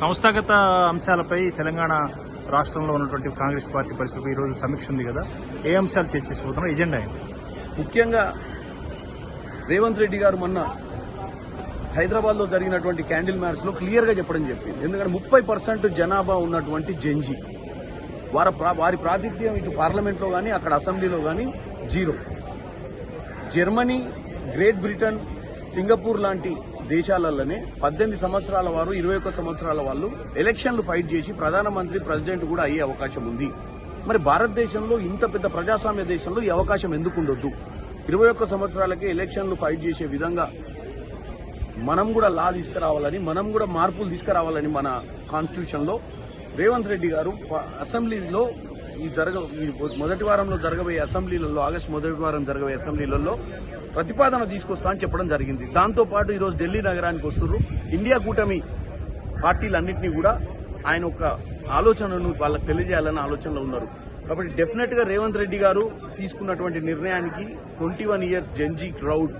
సంస్థాగత అంశాలపై తెలంగాణ రాష్ట్రంలో ఉన్నటువంటి కాంగ్రెస్ పార్టీ పరిస్థితి ఈరోజు సమీక్ష ఉంది కదా, ఏ అంశాలు చర్చించబోతున్నారు, ఎజెండా ఏంటి? ముఖ్యంగా రేవంత్ రెడ్డి గారు మొన్న హైదరాబాద్లో జరిగినటువంటి క్యాండిల్ మ్యాచ్లో క్లియర్గా చెప్పడం చెప్పింది. ఎందుకంటే 30% జనాభా ఉన్నటువంటి జెన్జీ వారి ప్రాతినిధ్యం ఇటు పార్లమెంట్లో కానీ అక్కడ అసెంబ్లీలో కానీ zero. Germany, great Britain, Singapore లాంటి దేశాలలోనే 18 సంవత్సరాల వారు 21 సంవత్సరాల వాళ్ళు ఎలక్షన్లు ఫైట్ చేసి ప్రధానమంత్రి ప్రెసిడెంట్ కూడా అయ్యే అవకాశం ఉంది. మరి భారతదేశంలో ఇంత పెద్ద ప్రజాస్వామ్య దేశంలో ఈ అవకాశం ఎందుకు ఉండొద్దు? 21 సంవత్సరాలకే ఎలక్షన్లు ఫైట్ చేసే విధంగా మనం కూడా లా తీసుకురావాలని, మనం కూడా మార్పులు తీసుకురావాలని మన కాన్స్టిట్యూషన్లో రేవంత్ రెడ్డి గారు అసెంబ్లీలో ఈ మొదటి వారంలో జరగబోయే అసెంబ్లీలలో, ఆగస్టు మొదటి వారం జరగబోయే అసెంబ్లీలలో ప్రతిపాదన తీసుకొస్తా అని చెప్పడం జరిగింది. దాంతోపాటు ఈరోజు ఢిల్లీ నగరానికి వస్తున్నారు ఇండియా కూటమి పార్టీలన్నింటినీ కూడా ఆయన ఒక ఆలోచనను వాళ్ళకి తెలియజేయాలన్న ఆలోచనలో ఉన్నారు. కాబట్టి డెఫినెట్ గా రేవంత్ రెడ్డి గారు తీసుకున్నటువంటి నిర్ణయానికి 21 ఇయర్స్ జెన్జీ క్రౌడ్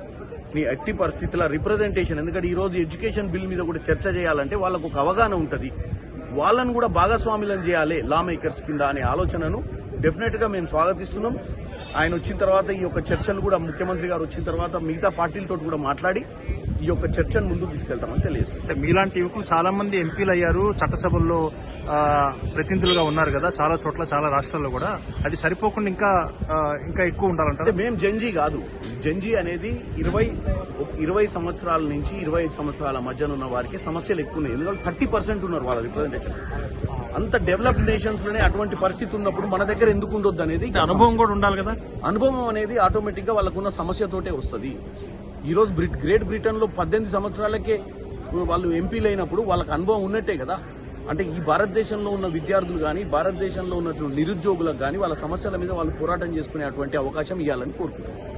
ని ఎట్టి పరిస్థితుల రిప్రజెంటేషన్, ఎందుకంటే ఈ రోజు ఎడ్యుకేషన్ బిల్ మీద కూడా చర్చ చేయాలంటే వాళ్ళకు ఒక అవగాహన ఉంటుంది, వాళ్ళను కూడా భాగస్వాములను చేయాలి లా మేకర్స్ కింద అనే ఆలోచనను డెఫినెట్ గా మేము స్వాగతిస్తున్నాం. ఆయన వచ్చిన తర్వాత ఈ యొక్క చర్చలు కూడా ముఖ్యమంత్రి గారు వచ్చిన తర్వాత మిగతా పార్టీలతో కూడా మాట్లాడి ఈ యొక్క చర్చను ముందుకు తీసుకెళ్తామని తెలియజేస్తుంది. అంటే మీలాంటి యువకులు చాలా మంది ఎంపీలు అయ్యారు, చట్టసభల్లో ప్రతినిధులుగా ఉన్నారు కదా చాలా చోట్ల, చాలా రాష్ట్రాల్లో కూడా. అది సరిపోకుండా ఇంకా ఎక్కువ ఉండాలంటే మేము జెన్జీ కాదు. జెన్జీ అనేది 20 సంవత్సరాల నుంచి 25 సంవత్సరాల మధ్యన ఉన్న వారికి సమస్యలు ఎక్కువ ఉన్నాయి. ఎందుకంటే 30% ఉన్నారు వాళ్ళ రిప్రజెంటేషన్. అంత డెవలప్డ్ నేషన్స్ లోనే అటువంటి పరిస్థితి ఉన్నప్పుడు మన దగ్గర ఎందుకు ఉండొద్దు అనేది అనుభవం కూడా ఉండాలి కదా. అనుభవం అనేది ఆటోమేటిక్ గా వాళ్ళకున్న సమస్యతోటే వస్తుంది. ఈ రోజు గ్రేట్ బ్రిటన్ లో 18 సంవత్సరాలకే వాళ్ళు ఎంపీలు అయినప్పుడు వాళ్ళకి అనుభవం ఉన్నట్టే కదా. అంటే ఈ భారతదేశంలో ఉన్న విద్యార్థులు కానీ, భారతదేశంలో ఉన్న నిరుద్యోగులకు కానీ వాళ్ళ సమస్యల మీద వాళ్ళు పోరాటం చేసుకునే అటువంటి అవకాశం ఇవ్వాలని కోరుకుంటున్నారు.